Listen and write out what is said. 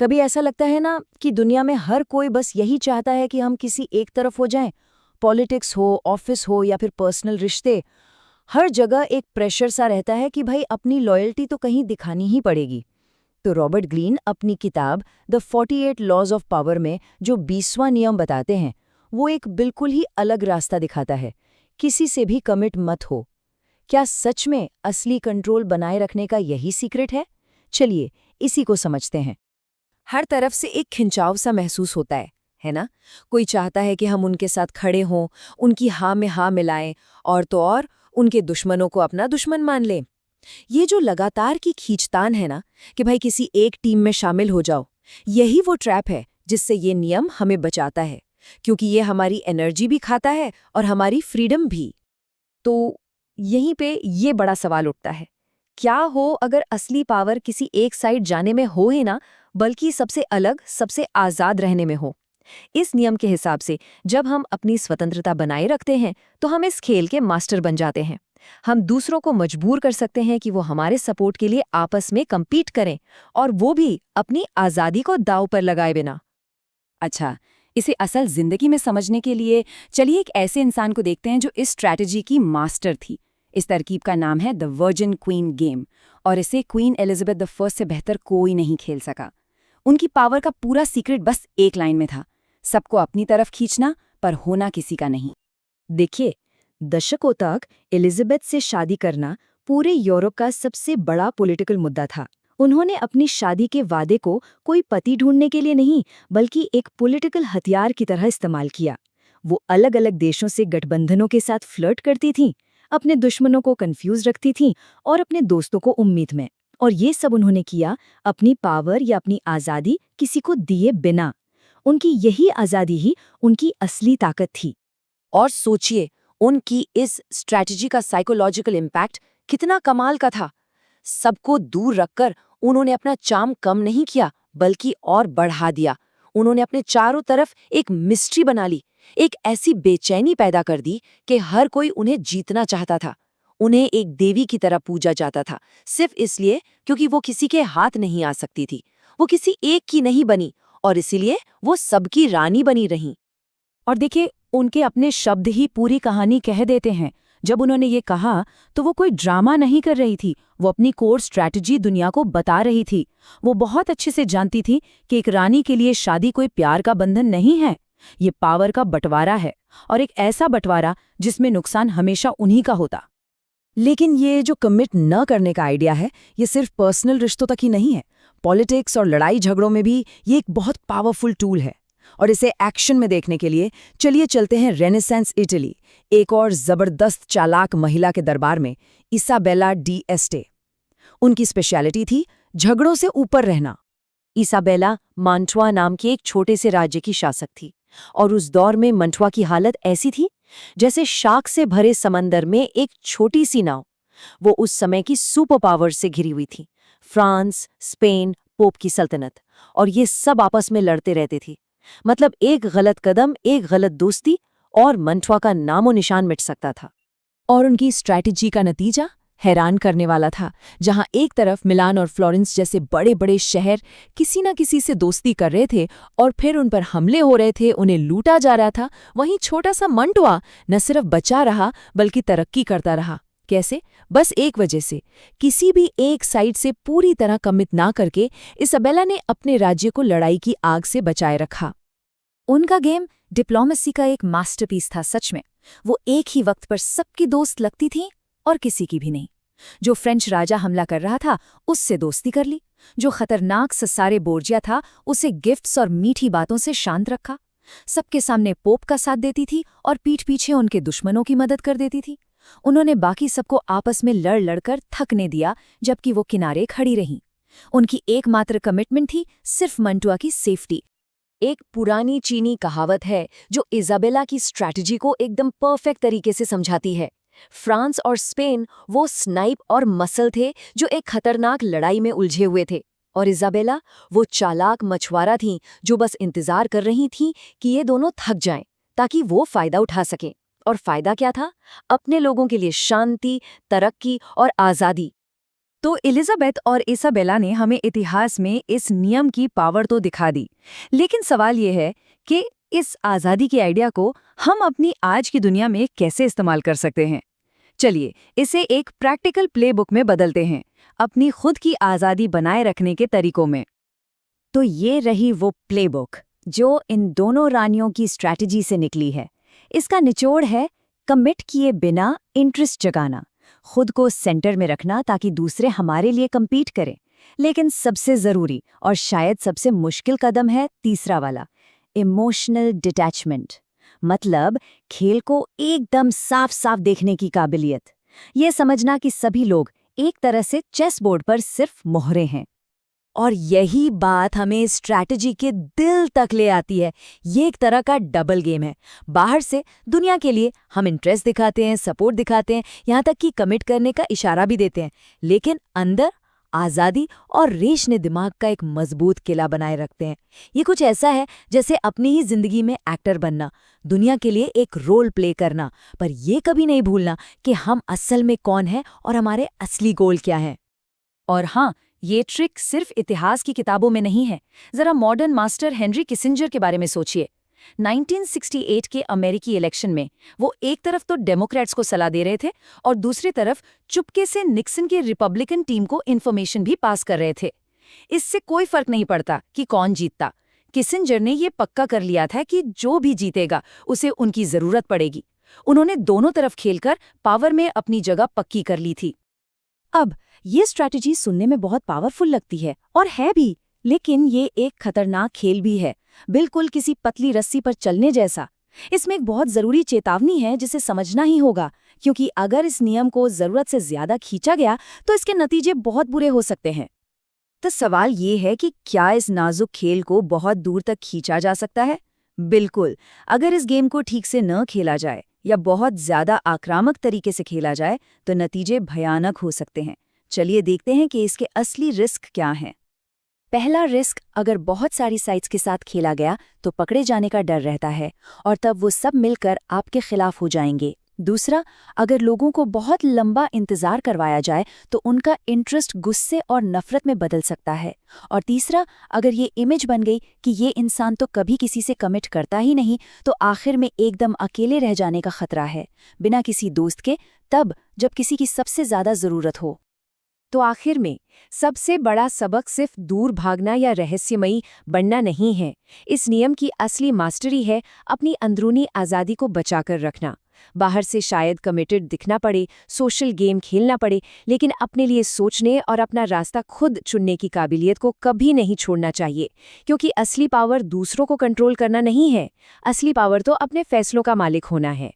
कभी ऐसा लगता है ना कि दुनिया में हर कोई बस यही चाहता है कि हम किसी एक तरफ हो जाएं। पॉलिटिक्स हो, ऑफिस हो या फिर पर्सनल रिश्ते, हर जगह एक प्रेशर सा रहता है कि भाई अपनी लॉयल्टी तो कहीं दिखानी ही पड़ेगी। तो रॉबर्ट ग्रीन अपनी किताब द 48 लॉज ऑफ पावर में जो 20वां नियम बताते हैं, वो एक बिल्कुल ही अलग रास्ता दिखाता है। किसी से भी कमिट मत हो। क्या सच में असली कंट्रोल बनाए रखने का यही सीक्रेट है? चलिए इसी को समझते हैं। हर तरफ से एक खिंचाव सा महसूस होता है ना? कोई चाहता है कि हम उनके साथ खड़े हों, उनकी हाँ में हाँ मिलाएं, और तो और उनके दुश्मनों को अपना दुश्मन मान लें। ये जो लगातार की खींचतान है ना, कि भाई किसी एक टीम में शामिल हो जाओ, यही वो ट्रैप है जिससे ये नियम हमें बचाता है, क्योंकि ये हमारी एनर्जी भी खाता है और हमारी फ्रीडम भी। तो यहीं पे ये बड़ा सवाल उठता है, क्या हो अगर असली पावर किसी एक साइड जाने में हो ही ना, बल्कि सबसे अलग, सबसे आज़ाद रहने में हो। इस नियम के हिसाब से जब हम अपनी स्वतंत्रता बनाए रखते हैं तो हम इस खेल के मास्टर बन जाते हैं। हम दूसरों को मजबूर कर सकते हैं कि वो हमारे सपोर्ट के लिए आपस में कम्पीट करें, और वो भी अपनी आज़ादी को दांव पर लगाए बिना। अच्छा, इसे असल जिंदगी में समझने के लिए चलिए एक ऐसे इंसान को देखते हैं जो इस स्ट्रैटेजी की मास्टर थी। इस तरकीब का नाम है द वर्जिन क्वीन गेम, और इसे क्वीन एलिजाबेथ द फर्स्ट से बेहतर कोई नहीं खेल सका। उनकी पावर का पूरा सीक्रेट बस एक लाइन में था, सबको अपनी तरफ खींचना, पर होना किसी का नहीं। देखिए, दशकों तक एलिजाबेथ से शादी करना पूरे यूरोप का सबसे बड़ा पॉलिटिकल मुद्दा था। उन्होंने अपनी शादी के वादे को कोई पति ढूंढने के लिए नहीं, बल्कि एक पॉलिटिकल हथियार की तरह इस्तेमाल किया। वो अलग अलग देशों से गठबंधनों के साथ फ्लर्ट करती थीं, अपने दुश्मनों को कंफ्यूज रखती थीं और अपने दोस्तों को उम्मीद में। और ये सब उन्होंने किया अपनी पावर या अपनी आज़ादी किसी को दिए बिना। उनकी यही आज़ादी ही उनकी असली ताकत थी। और सोचिए, उनकी इस स्ट्रैटेजी का साइकोलॉजिकल इम्पैक्ट कितना कमाल का था। सबको दूर रखकर उन्होंने अपना चार्म कम नहीं किया, बल्कि और बढ़ा दिया। उन्होंने अपने चारों तरफ एक मिस्ट्री बना ली, एक ऐसी बेचैनी पैदा कर दी कि हर कोई उन्हें जीतना चाहता था। उन्हें एक देवी की तरह पूजा जाता था, सिर्फ इसलिए क्योंकि वो किसी के हाथ नहीं आ सकती थी। वो किसी एक की नहीं बनी, और इसीलिए वो सबकी रानी बनी रही। और देखिए, उनके अपने शब्द ही पूरी कहानी कह देते हैं। जब उन्होंने ये कहा तो वो कोई ड्रामा नहीं कर रही थी, वो अपनी कोर स्ट्रैटेजी दुनिया को बता रही थी। वो बहुत अच्छे से जानती थी कि एक रानी के लिए शादी कोई प्यार का बंधन नहीं है, ये पावर का बंटवारा है, और एक ऐसा बंटवारा जिसमें नुकसान हमेशा उन्हीं का होता। लेकिन ये जो कमिट न करने का आइडिया है, ये सिर्फ पर्सनल रिश्तों तक ही नहीं है। पॉलिटिक्स और लड़ाई झगड़ों में भी ये एक बहुत पावरफुल टूल है। और इसे एक्शन में देखने के लिए चलिए चलते हैं रेनेसेंस इटली, एक और जबरदस्त चालाक महिला के दरबार में, इसाबेला डी एस्टे। उनकी स्पेशलिटी थी झगड़ों से ऊपर रहना। इसाबेला मांटुआ नाम के एक छोटे से राज्य की शासक थी, और उस दौर में मंटुआ की हालत ऐसी थी जैसे शाक से भरे समंदर में एक छोटी सी नाव। वो उस समय की सुपर पावर से घिरी हुई थी, फ्रांस, स्पेन, पोप की सल्तनत, और ये सब आपस में लड़ते रहते थे। मतलब एक गलत कदम, एक गलत दोस्ती, और मंटुआ का नामो निशान मिट सकता था। और उनकी स्ट्रैटेजी का नतीजा हैरान करने वाला था। जहां एक तरफ मिलान और फ्लोरेंस जैसे बड़े बड़े शहर किसी न किसी से दोस्ती कर रहे थे और फिर उन पर हमले हो रहे थे, उन्हें लूटा जा रहा था, वहीं छोटा सा मंटुआ न सिर्फ बचा रहा बल्कि तरक्की करता रहा। कैसे? बस एक वजह से, किसी भी एक साइड से पूरी तरह कमिट ना करके इसाबेला ने अपने राज्य को लड़ाई की आग से बचाए रखा। उनका गेम डिप्लोमेसी का एक मास्टरपीस था सच में। वो एक ही वक्त पर सबकी दोस्त लगती थी और किसी की भी नहीं। जो फ्रेंच राजा हमला कर रहा था उससे दोस्ती कर ली, जो खतरनाक ससारे बोर्जिया था उसे गिफ्ट्स और मीठी बातों से शांत रखा, सबके सामने पोप का साथ देती थी और पीठ पीछे उनके दुश्मनों की मदद कर देती थी। उन्होंने बाकी सबको आपस में लड़ लड़कर थकने दिया, जबकि वो किनारे खड़ी रहीं। उनकी एकमात्र कमिटमेंट थी सिर्फ मंटुआ की सेफ्टी। एक पुरानी चीनी कहावत है जो इजाबेला की स्ट्रैटेजी को एकदम परफेक्ट तरीके से समझाती है। फ्रांस और स्पेन वो स्नाइप और मसल थे जो एक खतरनाक लड़ाई में उलझे हुए थे, और इजाबेला वो चालाक मछुआरा थीं जो बस इंतजार कर रही थीं कि ये दोनों थक जाएं ताकि वो फायदा उठा सकें। और फायदा क्या था? अपने लोगों के लिए शांति, तरक्की और आज़ादी। तो एलिजाबेथ और इसाबेला ने हमें इतिहास में इस नियम की पावर तो दिखा दी, लेकिन सवाल ये है कि इस आज़ादी के आइडिया को हम अपनी आज की दुनिया में कैसे इस्तेमाल कर सकते हैं। चलिए इसे एक प्रैक्टिकल प्लेबुक में बदलते हैं, अपनी खुद की आज़ादी बनाए रखने के तरीकों में। तो ये रही वो प्लेबुक जो इन दोनों रानियों की स्ट्रैटेजी से निकली है। इसका निचोड़ है कमिट किए बिना इंटरेस्ट जगाना, खुद को सेंटर में रखना ताकि दूसरे हमारे लिए कम्पीट करें। लेकिन सबसे ज़रूरी और शायद सबसे मुश्किल कदम है तीसरा वाला, इमोशनल डिटैचमेंट, मतलब खेल को एकदम साफ साफ देखने की काबिलियत। ये समझना कि सभी लोग एक तरह से चेस बोर्ड पर सिर्फ मोहरे हैं। और यही बात हमें स्ट्रैटेजी के दिल तक ले आती है। ये एक तरह का डबल गेम है। बाहर से दुनिया के लिए हम इंटरेस्ट दिखाते हैं, सपोर्ट दिखाते हैं, यहाँ तक कि कमिट करने का इशारा भी देते हैं, लेकिन अंदर आज़ादी और रेश ने दिमाग का एक मजबूत किला बनाए रखते हैं। ये कुछ ऐसा है जैसे अपनी ही जिंदगी में एक्टर बनना, दुनिया के लिए एक रोल प्ले करना, पर ये कभी नहीं भूलना कि हम असल में कौन हैं और हमारे असली गोल क्या हैं। और हाँ, ये ट्रिक सिर्फ इतिहास की किताबों में नहीं है। जरा मॉडर्न मास्टर हेनरी किसिंजर के बारे में सोचिए। 1968 के अमेरिकी इलेक्शन में वो एक तरफ तो डेमोक्रेट्स को सलाह दे रहे थे और दूसरी तरफ चुपके से निक्सन के रिपब्लिकन टीम को इन्फॉर्मेशन भी पास कर रहे थे। इससे कोई फर्क नहीं पड़ता कि कौन जीतता। किसिंजर ने ये पक्का कर लिया था कि जो भी जीतेगा उसे उनकी जरूरत पड़ेगी। उन्होंने दोनों तरफ खेलकर पावर में अपनी जगह पक्की कर ली थी। अब ये स्ट्रैटेजी सुनने में बहुत पावरफुल लगती है और है भी, लेकिन ये एक खतरनाक खेल भी है, बिल्कुल किसी पतली रस्सी पर चलने जैसा। इसमें एक बहुत जरूरी चेतावनी है जिसे समझना ही होगा, क्योंकि अगर इस नियम को जरूरत से ज्यादा खींचा गया तो इसके नतीजे बहुत बुरे हो सकते हैं। तो सवाल ये है कि क्या इस नाजुक खेल को बहुत दूर तक खींचा जा सकता है? बिल्कुल, अगर इस गेम को ठीक से न खेला जाए या बहुत ज्यादा आक्रामक तरीके से खेला जाए तो नतीजे भयानक हो सकते हैं। चलिए देखते हैं कि इसके असली रिस्क क्या हैं। पहला रिस्क, अगर बहुत सारी साइट्स के साथ खेला गया तो पकड़े जाने का डर रहता है और तब वो सब मिलकर आपके खिलाफ हो जाएंगे। दूसरा, अगर लोगों को बहुत लंबा इंतजार करवाया जाए तो उनका इंटरेस्ट गुस्से और नफरत में बदल सकता है। और तीसरा, अगर ये इमेज बन गई कि ये इंसान तो कभी किसी से कमिट करता ही नहीं, तो आखिर में एकदम अकेले रह जाने का खतरा है, बिना किसी दोस्त के, तब जब किसी की सबसे ज्यादा जरूरत हो। तो आखिर में सबसे बड़ा सबक सिर्फ दूर भागना या रहस्यमयी बनना नहीं है। इस नियम की असली मास्टरी है अपनी अंदरूनी आज़ादी को बचाकर रखना। बाहर से शायद कमिटेड दिखना पड़े, सोशल गेम खेलना पड़े, लेकिन अपने लिए सोचने और अपना रास्ता खुद चुनने की काबिलियत को कभी नहीं छोड़ना चाहिए, क्योंकि असली पावर दूसरों को कंट्रोल करना नहीं है। असली पावर तो अपने फैसलों का मालिक होना है।